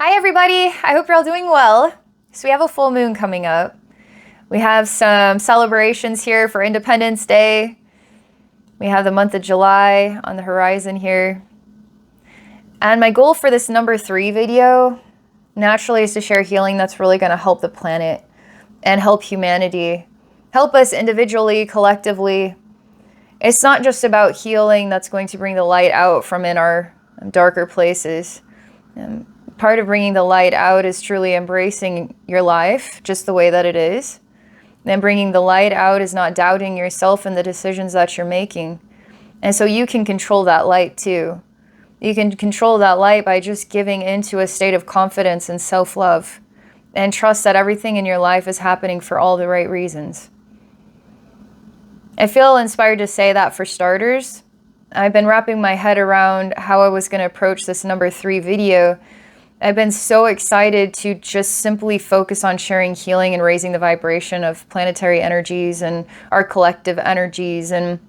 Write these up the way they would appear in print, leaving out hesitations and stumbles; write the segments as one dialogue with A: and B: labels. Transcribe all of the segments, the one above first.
A: Hi everybody, I hope you're all doing well. So we have a full moon coming up. We have some celebrations here for Independence Day. We have the month of July on the horizon here. And my goal for this number 3 video, naturally, is to share healing that's really going to help the planet and help humanity. Help us individually, collectively. It's not just about healing that's going to bring the light out from in our darker places. Part of bringing the light out is truly embracing your life just the way that it is. And bringing the light out is not doubting yourself and the decisions that you're making. And so you can control that light too. You can control that light by just giving into a state of confidence and self-love and trust that everything in your life is happening for all the right reasons. I feel inspired to say that for starters. I've been wrapping my head around how I was going to approach this number 3 video. I've been so excited to just simply focus on sharing healing and raising the vibration of planetary energies and our collective energies and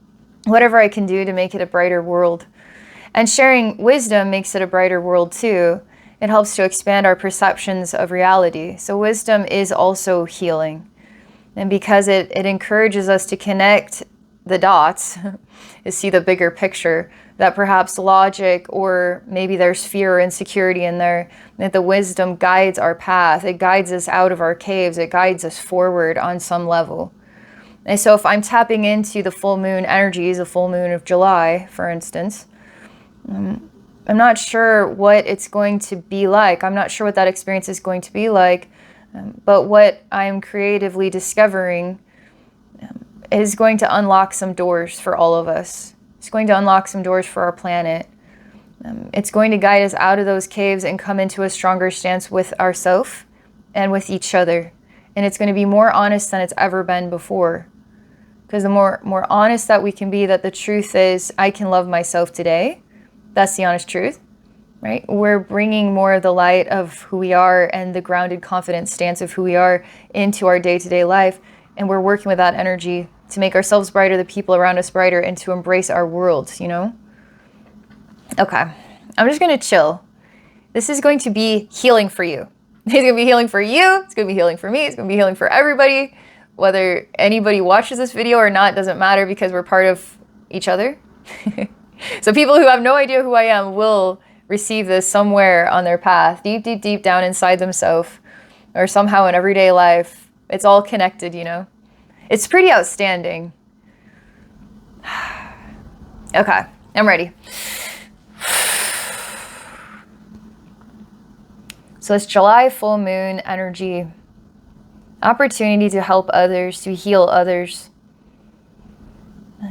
A: whatever I can do to make it a brighter world. And sharing wisdom makes it a brighter world too. It helps to expand our perceptions of reality. So wisdom is also healing. And because it encourages us to connect the dots, to see the bigger picture, that perhaps logic or maybe there's fear or insecurity in there, that the wisdom guides our path. It guides us out of our caves. It guides us forward on some level. And so if I'm tapping into the full moon energies, the full moon of July, for instance, I'm not sure what it's going to be like. I'm not sure what that experience is going to be like. But what I'm creatively discovering is going to unlock some doors for all of us. It's going to unlock some doors for our planet. It's going to guide us out of those caves and come into a stronger stance with ourselves and with each other. And it's going to be more honest than it's ever been before. Because the more honest that we can be, that the truth is, I can love myself today. That's the honest truth, right? We're bringing more of the light of who we are and the grounded, confident stance of who we are into our day-to-day life. And we're working with that energy to make ourselves brighter, the people around us brighter, and to embrace our world, you know? Okay, I'm just going to chill. This is going to be healing for you. It's going to be healing for you. It's going to be healing for me. It's going to be healing for everybody. Whether anybody watches this video or not doesn't matter because we're part of each other. So people who have no idea who I am will receive this somewhere on their path, deep, deep, deep down inside themselves, or somehow in everyday life. It's all connected, you know? It's pretty outstanding. Okay, I'm ready. So it's July full moon energy. Opportunity to help others, to heal others,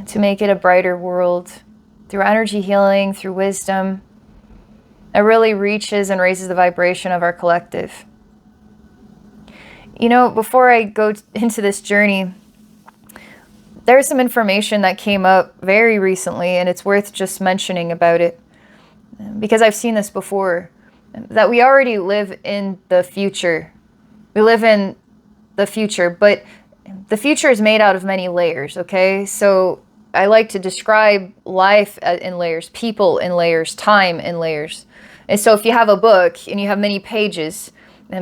A: to make it a brighter world. Through energy healing, through wisdom, it really reaches and raises the vibration of our collective. You know, before I go into this journey, there's some information that came up very recently, and it's worth just mentioning about it, because I've seen this before, that we already live in the future. We live in the future, but the future is made out of many layers, okay? So I like to describe life in layers, people in layers, time in layers. And so if you have a book and you have many pages,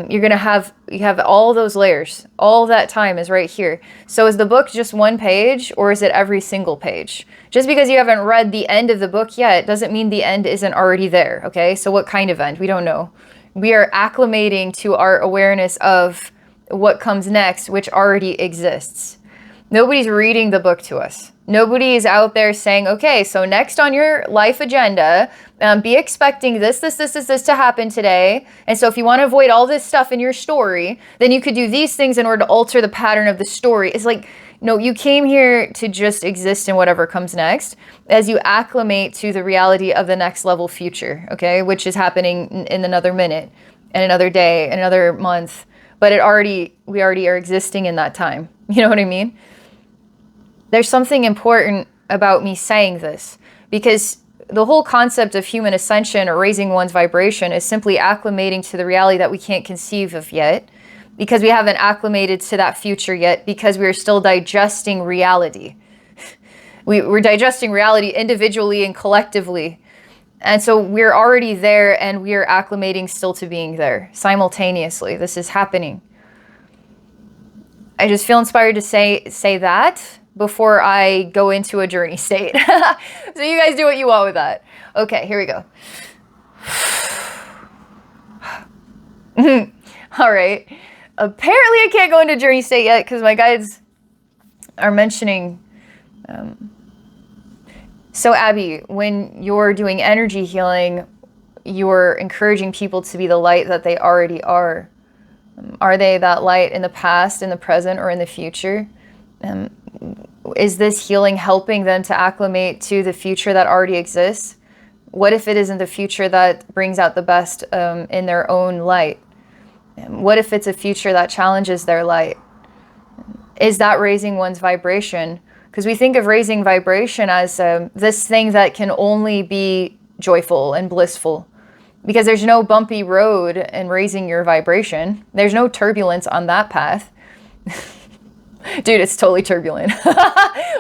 A: you're going to you have all those layers. All that time is right here. So is the book just one page, or is it every single page? Just because you haven't read the end of the book yet doesn't mean the end isn't already there, okay? So what kind of end? We don't know. We are acclimating to our awareness of what comes next, which already exists. Nobody's reading the book to us. Nobody is out there saying, okay, so next on your life agenda, be expecting this to happen today. And so if you want to avoid all this stuff in your story, then you could do these things in order to alter the pattern of the story. It's like, no, you came here to just exist in whatever comes next as you acclimate to the reality of the next level future, okay, which is happening in another minute and another day and another month. But we already are existing in that time. You know what I mean? There's something important about me saying this, because the whole concept of human ascension or raising one's vibration is simply acclimating to the reality that we can't conceive of yet, because we haven't acclimated to that future yet, because we're still digesting reality. We're digesting reality individually and collectively. And so we're already there, and we are acclimating still to being there simultaneously. This is happening. I just feel inspired to say that before I go into a journey state. So you guys do what you want with that. Okay, here we go. All right. Apparently I can't go into journey state yet because my guides are mentioning. So Abbey, when you're doing energy healing, you're encouraging people to be the light that they already are. Are they that light in the past, in the present, or in the future? Is this healing helping them to acclimate to the future that already exists? What if it isn't the future that brings out the best in their own light? What if it's a future that challenges their light? Is that raising one's vibration? Because we think of raising vibration as this thing that can only be joyful and blissful. Because there's no bumpy road in raising your vibration. There's no turbulence on that path. Dude, it's totally turbulent.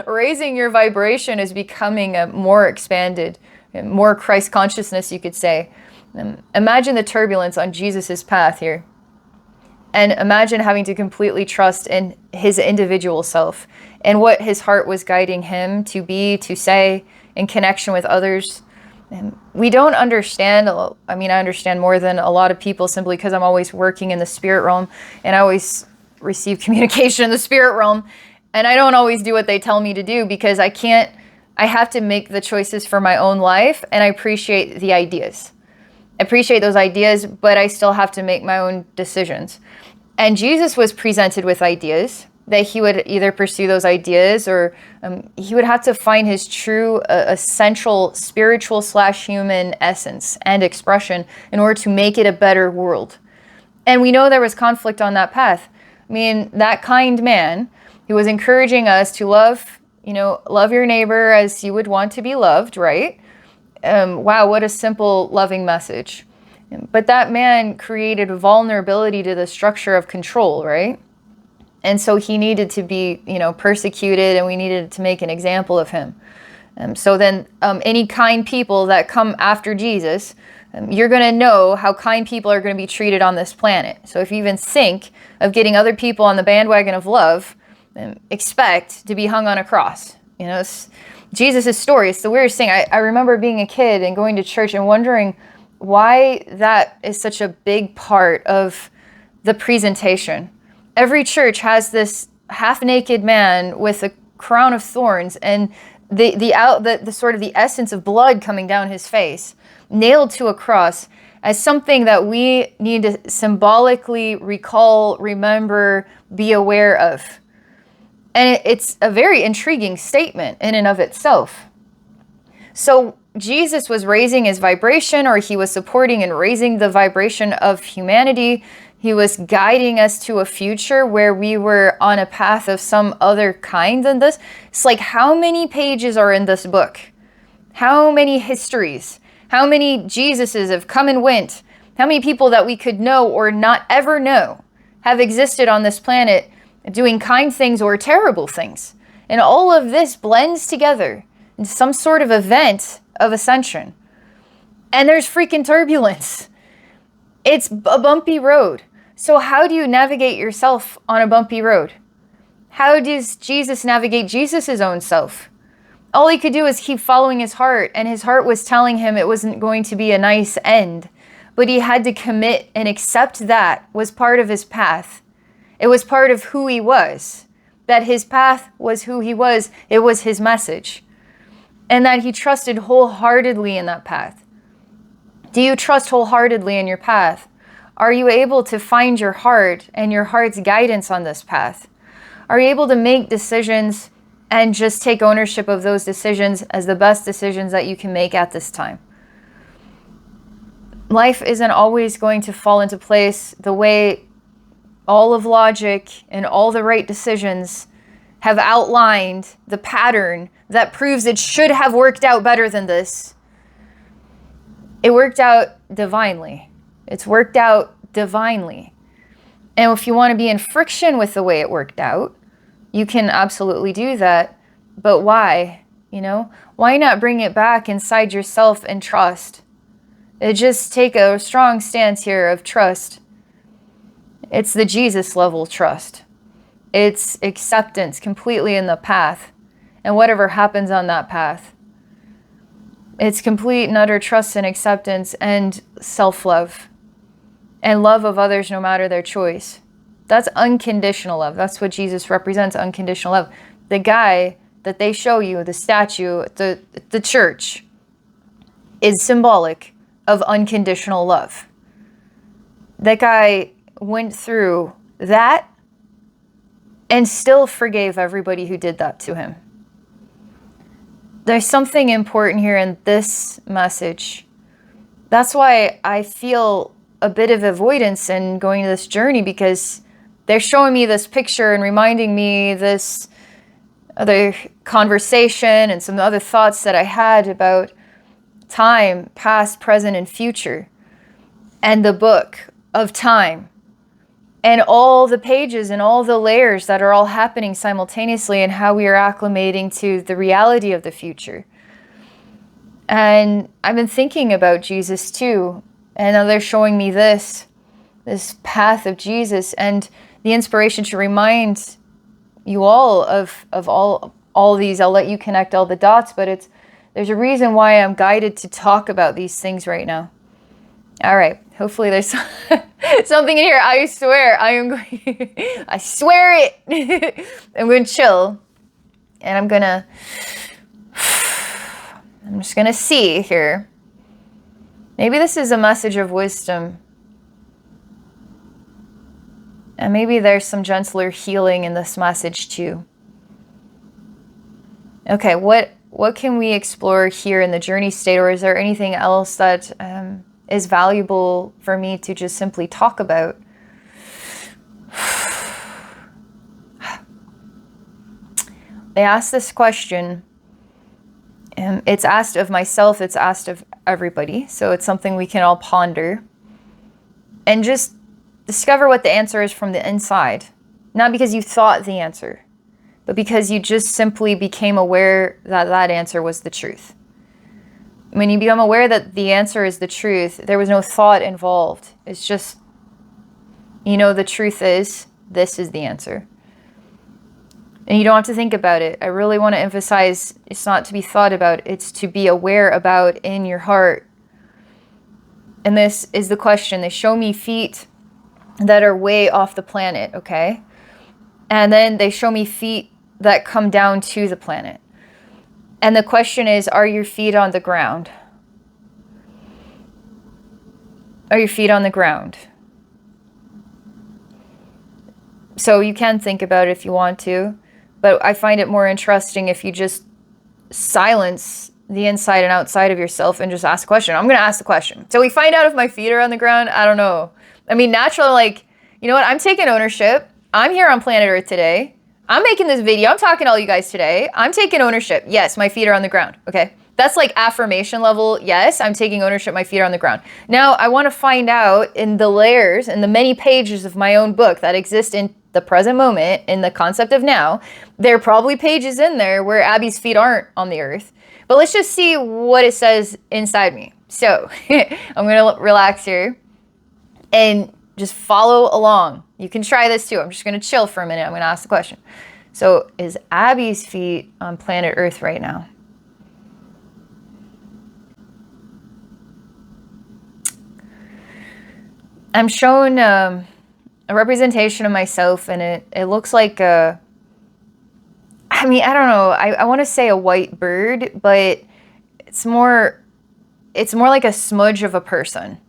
A: Raising your vibration is becoming a more expanded, more Christ consciousness, you could say. Imagine the turbulence on Jesus's path here. And imagine having to completely trust in his individual self and what his heart was guiding him to be, to say, in connection with others. And we don't understand, I mean, I understand more than a lot of people simply because I'm always working in the spirit realm and I always receive communication in the spirit realm. And I don't always do what they tell me to do because I have to make the choices for my own life, and I appreciate the ideas. I appreciate those ideas, but I still have to make my own decisions. And Jesus was presented with ideas that he would either pursue those ideas or he would have to find his true essential spiritual / human essence and expression in order to make it a better world. And we know there was conflict on that path. I mean, that kind man who was encouraging us to love your neighbor as you would want to be loved, right? Wow, what a simple, loving message. But that man created vulnerability to the structure of control, right? And so he needed to be, persecuted, and we needed to make an example of him. So then any kind people that come after Jesus, you're going to know how kind people are going to be treated on this planet. So if you even think of getting other people on the bandwagon of love, expect to be hung on a cross. It's Jesus' story. It's the weirdest thing. I remember being a kid and going to church and wondering why that is such a big part of the presentation. Every church has this half-naked man with a crown of thorns and the sort of the essence of blood coming down his face, nailed to a cross as something that we need to symbolically recall, remember, be aware of. And it's a very intriguing statement in and of itself. So Jesus was raising his vibration, or he was supporting and raising the vibration of humanity. He was guiding us to a future where we were on a path of some other kind than this. It's like, how many pages are in this book? How many histories? How many Jesuses have come and went? How many people that we could know or not ever know have existed on this planet doing kind things or terrible things? And all of this blends together into some sort of event of ascension. And there's freaking turbulence. It's a bumpy road. So how do you navigate yourself on a bumpy road? How does Jesus navigate Jesus' own self? All he could do is keep following his heart, and his heart was telling him it wasn't going to be a nice end. But he had to commit and accept that was part of his path. It was part of who he was. That his path was who he was. It was his message. And that he trusted wholeheartedly in that path. Do you trust wholeheartedly in your path? Are you able to find your heart and your heart's guidance on this path? Are you able to make decisions and just take ownership of those decisions as the best decisions that you can make at this time? Life isn't always going to fall into place the way all of logic and all the right decisions have outlined the pattern that proves it should have worked out better than this. It worked out divinely. It's worked out divinely. And if you want to be in friction with the way it worked out, you can absolutely do that. But why? you know? Why not bring it back inside yourself and trust? Just take a strong stance here of trust. It's the Jesus level trust. It's acceptance completely in the path and whatever happens on that path. It's complete and utter trust and acceptance and self-love and love of others no matter their choice. That's unconditional love. That's what Jesus represents, unconditional love. The guy that they show you, the statue, the church, is symbolic of unconditional love. That guy went through that and still forgave everybody who did that to him. There's something important here in this message. That's why I feel a bit of avoidance in going to this journey, because they're showing me this picture and reminding me this other conversation and some other thoughts that I had about time, past, present, and future, and the book of time, and all the pages and all the layers that are all happening simultaneously, and how we are acclimating to the reality of the future. And I've been thinking about Jesus too, and now they're showing me this path of Jesus and the inspiration to remind you all of all these. I'll let you connect all the dots, but there's a reason why I'm guided to talk about these things right now. All right. Hopefully there's something in here. I swear I am going, I swear it. I'm going to chill, and I'm just going to see here. Maybe this is a message of wisdom. And maybe there's some gentler healing in this message too. Okay, what can we explore here in the journey state, or is there anything else that is valuable for me to just simply talk about? They asked this question. It's asked of myself, it's asked of everybody. So it's something we can all ponder and just discover what the answer is from the inside. Not because you thought the answer, but because you just simply became aware that that answer was the truth. When you become aware that the answer is the truth, there was no thought involved. It's just, the truth is, this is the answer. And you don't have to think about it. I really want to emphasize, it's not to be thought about, it's to be aware about in your heart. And this is the question. They show me feet that are way off the planet, okay? And then they show me feet that come down to the planet. And the question is, are your feet on the ground? Are your feet on the ground? So you can think about it if you want to, but I find it more interesting if you just silence the inside and outside of yourself and just ask a question. I'm going to ask the question. So we find out if my feet are on the ground. I don't know. I mean, naturally, like, you know what? I'm taking ownership. I'm here on planet Earth today. I'm making this video. I'm talking to all you guys today. I'm taking ownership. Yes, my feet are on the ground. Okay. That's like affirmation level. Yes, I'm taking ownership. My feet are on the ground. Now, I want to find out in the layers and the many pages of my own book that exist in the present moment, in the concept of now. There are probably pages in there where Abby's feet aren't on the earth. But let's just see what it says inside me. So I'm going to relax here and just follow along. You can try this too. I'm just going to chill for a minute. I'm going to ask the question. So is Abby's feet on planet Earth right now? I'm shown a representation of myself, and it looks like I don't know. I want to say a white bird, but it's more like a smudge of a person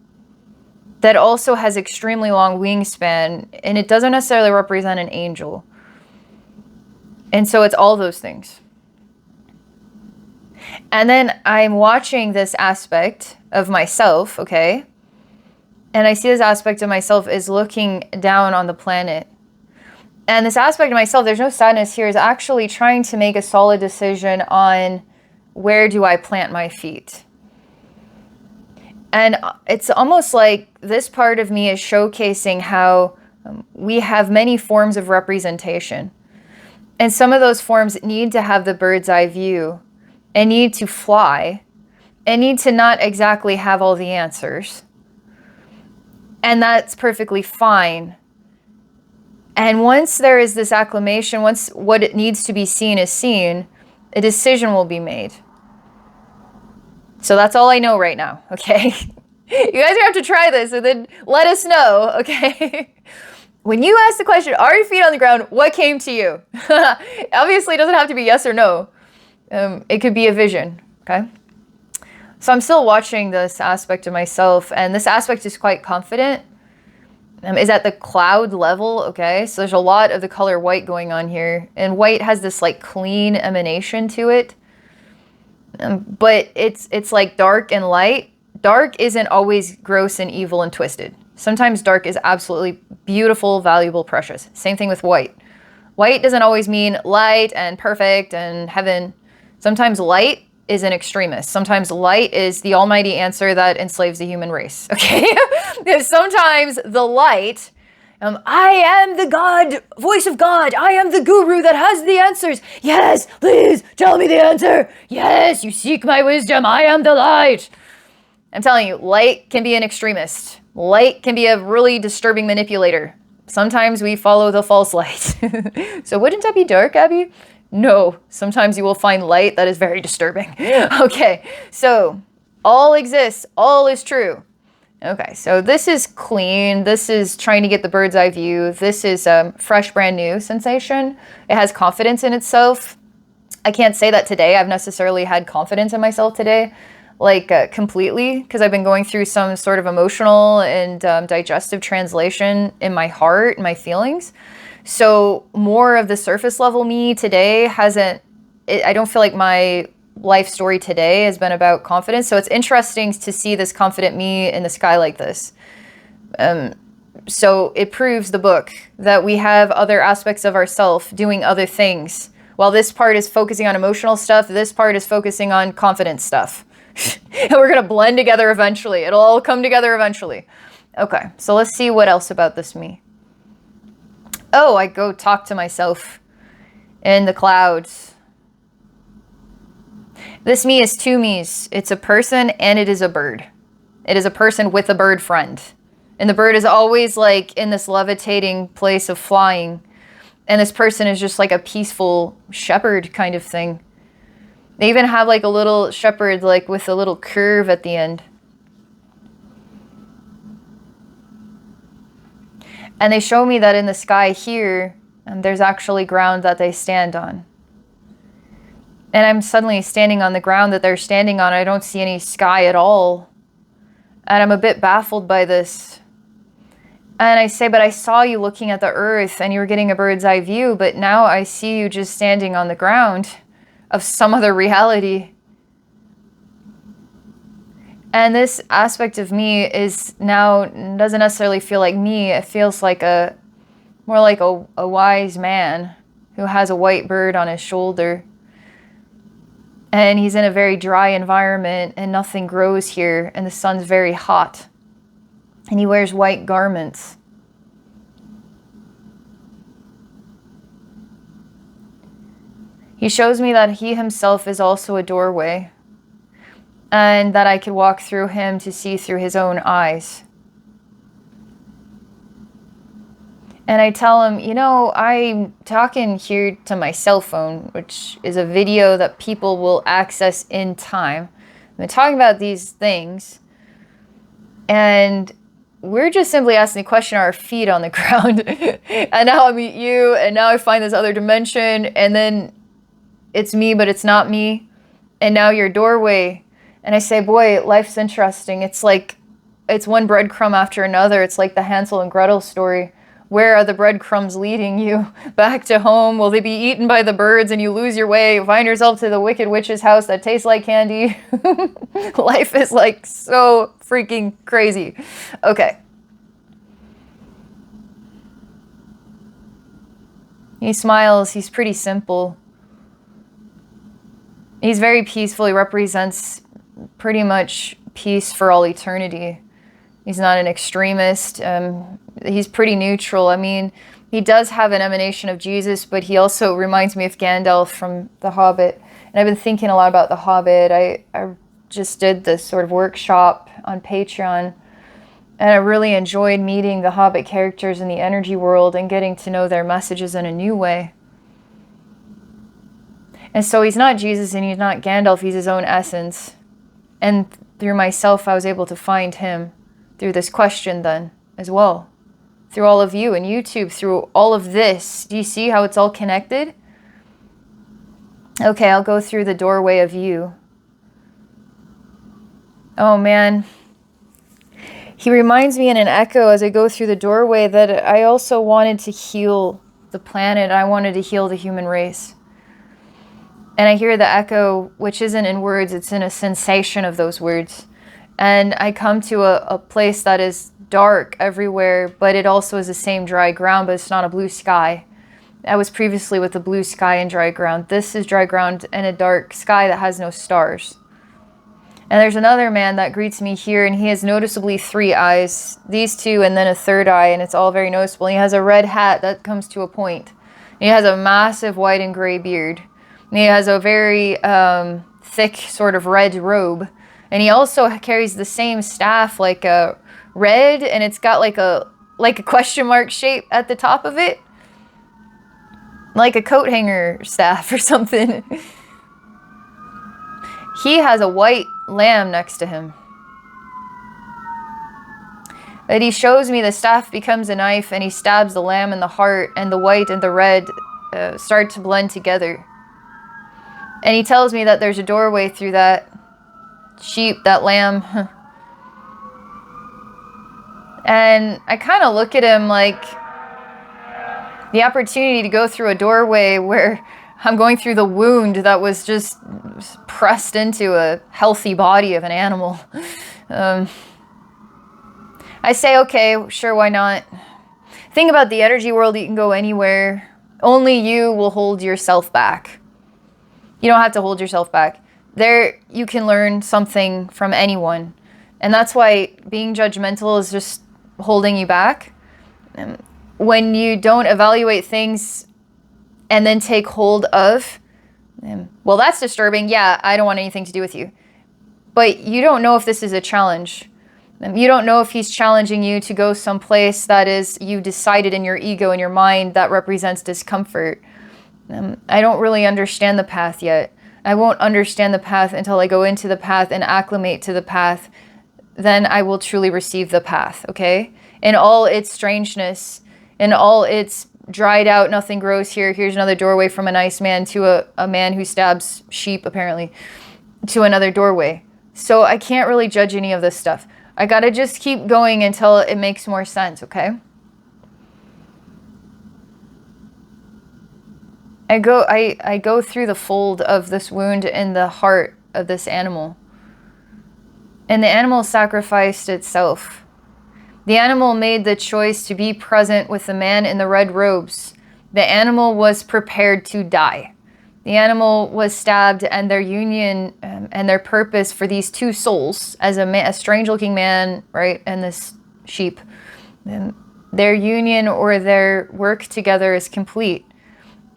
A: that also has extremely long wingspan, and it doesn't necessarily represent an angel. And so it's all those things. And then I'm watching this aspect of myself, okay? And I see this aspect of myself is looking down on the planet. And this aspect of myself, there's no sadness here, is actually trying to make a solid decision on where do I plant my feet. And it's almost like this part of me is showcasing how we have many forms of representation. And some of those forms need to have the bird's eye view. and need to fly and need to not exactly have all the answers. And that's perfectly fine. And once there is this acclamation, once what it needs to be seen is seen, a decision will be made. So that's all I know right now, okay? You guys are have to try this and then let us know, okay? When you ask the question, are your feet on the ground, what came to you? Obviously, it doesn't have to be yes or no. It could be a vision, okay? So I'm still watching this aspect of myself, and this aspect is quite confident. Is at the cloud level, okay? So there's a lot of the color white going on here, and white has this like clean emanation to it. But it's like dark and light. Dark isn't always gross and evil and twisted. Sometimes dark is absolutely beautiful, valuable, precious. Same thing with white. White doesn't always mean light and perfect and heaven. Sometimes light is an extremist. Sometimes light is the almighty answer that enslaves the human race, okay? Sometimes the light, I am the God, voice of God. I am the guru that has the answers. Yes, please tell me the answer. Yes, you seek my wisdom. I am the light. I'm telling you, light can be an extremist. Light can be a really disturbing manipulator. Sometimes we follow the false light. So wouldn't that be dark, Abby? No. Sometimes you will find light that is very disturbing. Okay, so all exists. All is true. Okay, so this is clean. This is trying to get the bird's eye view. This is fresh, brand new sensation. It has confidence in itself. I can't say that today I've necessarily had confidence in myself today, like completely, because I've been going through some sort of emotional and digestive translation in my heart, my feelings. So more of the surface level me today I don't feel like my life story today has been about confidence. So it's interesting to see this confident me in the sky like this. So it proves the book that we have other aspects of ourself doing other things. While this part is focusing on emotional stuff, this part is focusing on confidence stuff. And we're going to blend together eventually. It'll all come together eventually. Okay, so let's see what else about this me. Oh, I go talk to myself in the clouds. This me is two me's. It's a person and it is a bird. It is a person with a bird friend. And the bird is always like in this levitating place of flying. And this person is just like a peaceful shepherd kind of thing. They even have like a little shepherd like with a little curve at the end. And they show me that in the sky here, there's actually ground that they stand on. And I'm suddenly standing on the ground that they're standing on. I don't see any sky at all. And I'm a bit baffled by this. And I say, but I saw you looking at the earth and you were getting a bird's eye view, but now I see you just standing on the ground of some other reality. And this aspect of me is now doesn't necessarily feel like me. It feels like more like a wise man who has a white bird on his shoulder. And he's in a very dry environment and nothing grows here and the sun's very hot. And he wears white garments. He shows me that he himself is also a doorway and that I could walk through him to see through his own eyes. And I tell him, you know, I'm talking here to my cell phone, which is a video that people will access in time. I've been talking about these things. And we're just simply asking the question, are our feet on the ground? And now I meet you, and now I find this other dimension, and then it's me, but it's not me. And now you're a doorway. And I say, boy, life's interesting. It's like, it's one breadcrumb after another. It's like the Hansel and Gretel story. Where are the breadcrumbs leading you? Back to home? Will they be eaten by the birds and you lose your way? Find yourself to the wicked witch's house that tastes like candy? Life is like so freaking crazy. Okay. He smiles. He's pretty simple. He's very peaceful. He represents pretty much peace for all eternity. He's not an extremist. He's pretty neutral. I mean, he does have an emanation of Jesus, but he also reminds me of Gandalf from The Hobbit. And I've been thinking a lot about The Hobbit. I just did this sort of workshop on Patreon, and I really enjoyed meeting the Hobbit characters in the energy world and getting to know their messages in a new way. And so he's not Jesus and he's not Gandalf, he's his own essence. And through myself, I was able to find him through this question then as well. Through all of you and YouTube, through all of this. Do you see how it's all connected? Okay, I'll go through the doorway of you. Oh man. He reminds me in an echo as I go through the doorway that I also wanted to heal the planet. I wanted to heal the human race. And I hear the echo, which isn't in words, it's in a sensation of those words. And I come to a place that is dark everywhere, but it also is the same dry ground, but it's not a blue sky. I was previously with the blue sky and dry ground. This is dry ground and a dark sky that has no stars. And there's another man that greets me here, and he has noticeably 3 eyes. These 2 and then a 3rd eye, and it's all very noticeable. He has a red hat that comes to a point. He has a massive white and gray beard. And he has a very thick sort of red robe. And he also carries the same staff, like a red, and it's got like a question mark shape at the top of it. Like a coat hanger staff or something. He has a white lamb next to him. And he shows me the staff becomes a knife, and he stabs the lamb in the heart, and the white and the red start to blend together. And he tells me that there's a doorway through that sheep, that lamb. And I kind of look at him like the opportunity to go through a doorway where I'm going through the wound that was just pressed into a healthy body of an animal. I say, okay, sure, why not? Think about the energy world, you can go anywhere. Only you will hold yourself back. You don't have to hold yourself back. There, you can learn something from anyone. And that's why being judgmental is just holding you back. When you don't evaluate things and then take hold of, well, that's disturbing. Yeah, I don't want anything to do with you. But you don't know if this is a challenge. You don't know if he's challenging you to go someplace that is, you decided in your ego, in your mind, that represents discomfort. I don't really understand the path yet. I won't understand the path until I go into the path and acclimate to the path. Then I will truly receive the path, okay? In all its strangeness, in all its dried out, nothing grows here. Here's another doorway from a nice man to a man who stabs sheep, apparently, to another doorway. So I can't really judge any of this stuff. I gotta just keep going until it makes more sense, okay? I go through the fold of this wound in the heart of this animal. And the animal sacrificed itself. The animal made the choice to be present with the man in the red robes. The animal was prepared to die. The animal was stabbed, and their union and their purpose for these 2 souls, as a strange-looking man, right, and this sheep, their union or their work together is complete.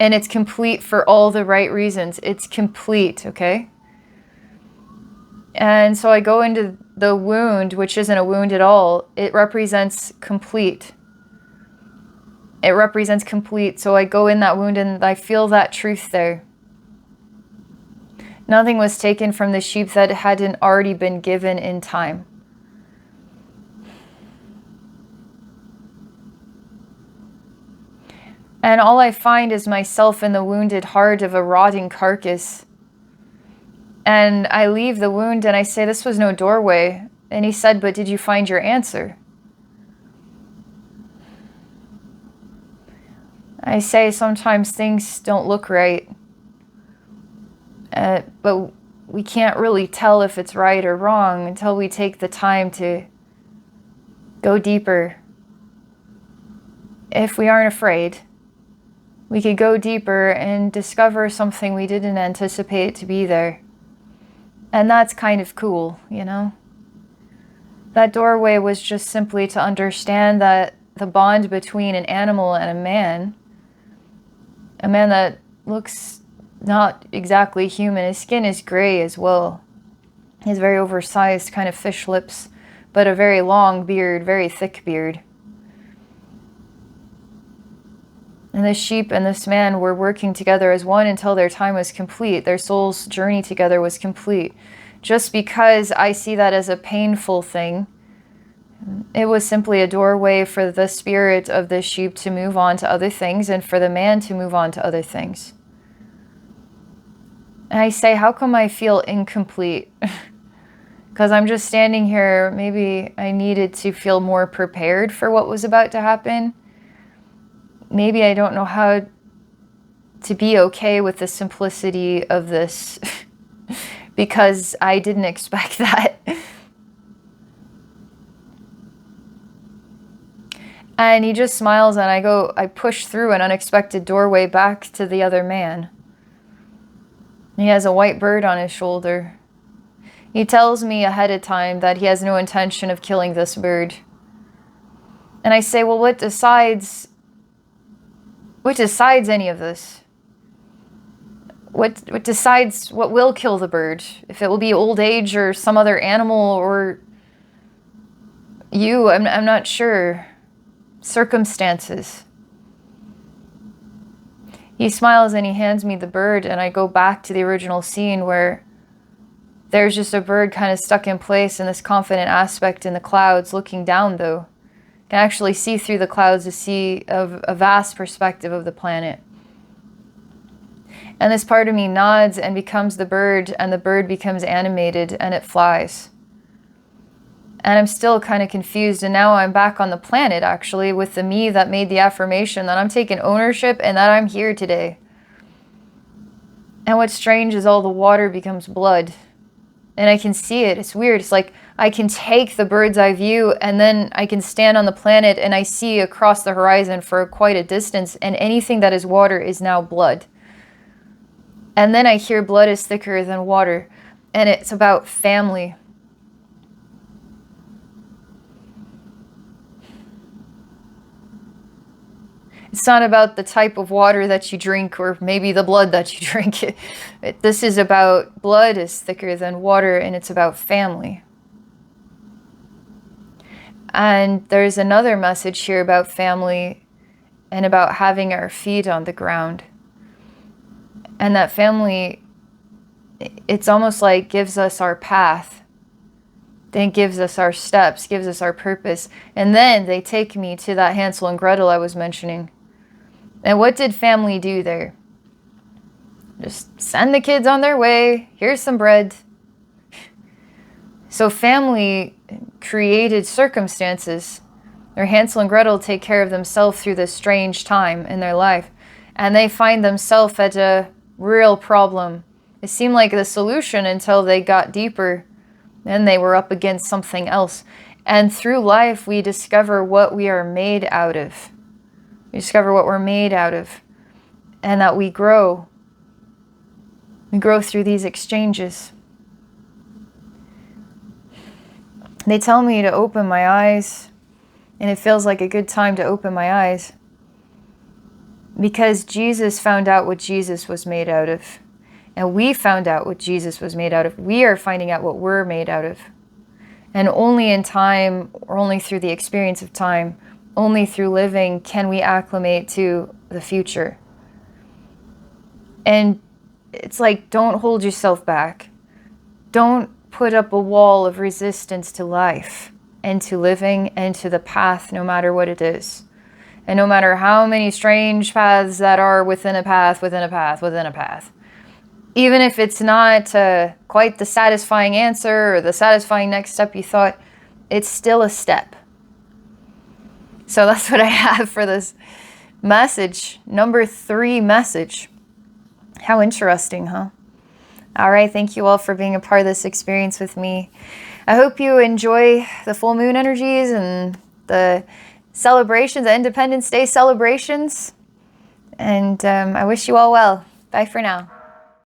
A: And it's complete for all the right reasons. It's complete, okay? And so I go into the wound, which isn't a wound at all. It represents complete. It represents complete. So I go in that wound and I feel that truth there. Nothing was taken from the sheep that hadn't already been given in time. And all I find is myself in the wounded heart of a rotting carcass. And I leave the wound and I say, this was no doorway. And he said, but did you find your answer? I say, sometimes things don't look right. But we can't really tell if it's right or wrong until we take the time to go deeper. If we aren't afraid, we could go deeper and discover something we didn't anticipate to be there. And that's kind of cool, you know? That doorway was just simply to understand that the bond between an animal and a man that looks not exactly human. His skin is gray as well. He has very oversized kind of fish lips, but a very long beard, very thick beard. And this sheep and this man were working together as one until their time was complete. Their soul's journey together was complete. Just because I see that as a painful thing, it was simply a doorway for the spirit of this sheep to move on to other things and for the man to move on to other things. And I say, how come I feel incomplete? Because I'm just standing here. Maybe I needed to feel more prepared for what was about to happen. Maybe I don't know how to be okay with the simplicity of this because I didn't expect that. And he just smiles, and I push through an unexpected doorway back to the other man. He has a white bird on his shoulder. He tells me ahead of time that he has no intention of killing this bird. And I say, well, what decides any of this? What decides what will kill the bird? If it will be old age or some other animal or you, I'm not sure. Circumstances. He smiles and he hands me the bird, and I go back to the original scene where there's just a bird kind of stuck in place in this confident aspect in the clouds, looking down though. Can actually see through the clouds to see a vast perspective of the planet. And this part of me nods and becomes the bird, and the bird becomes animated and it flies. And I'm still kind of confused, and now I'm back on the planet actually with the me that made the affirmation that I'm taking ownership and that I'm here today. And what's strange is all the water becomes blood. And I can see it. It's weird. It's like I can take the bird's eye view, and then I can stand on the planet and I see across the horizon for quite a distance, and anything that is water is now blood. And then I hear blood is thicker than water, and it's about family. It's not about the type of water that you drink or maybe the blood that you drink. This is about blood is thicker than water, and it's about family. And there's another message here about family and about having our feet on the ground. And that family, it's almost like gives us our path, then gives us our steps, gives us our purpose. And then they take me to that Hansel and Gretel I was mentioning. And what did family do there? Just send the kids on their way. Here's some bread. So family created circumstances where Hansel and Gretel take care of themselves through this strange time in their life. And they find themselves at a real problem. It seemed like the solution until they got deeper. Then they were up against something else. And through life, we discover what we are made out of. We discover what we're made out of, and that we grow. We grow through these exchanges. They tell me to open my eyes, and it feels like a good time to open my eyes. Because Jesus found out what Jesus was made out of. And we found out what Jesus was made out of. We are finding out what we're made out of. And only in time, or only through the experience of time, only through living can we acclimate to the future. And it's like, don't hold yourself back. Don't put up a wall of resistance to life and to living and to the path, no matter what it is. And no matter how many strange paths that are within a path, within a path, within a path. Even if it's not quite the satisfying answer or the satisfying next step you thought, it's still a step. So that's what I have for this message. Number 3 message. How interesting, huh? All right, thank you all for being a part of this experience with me. I hope you enjoy the full moon energies and the celebrations, the Independence Day celebrations. And I wish you all well. Bye for now.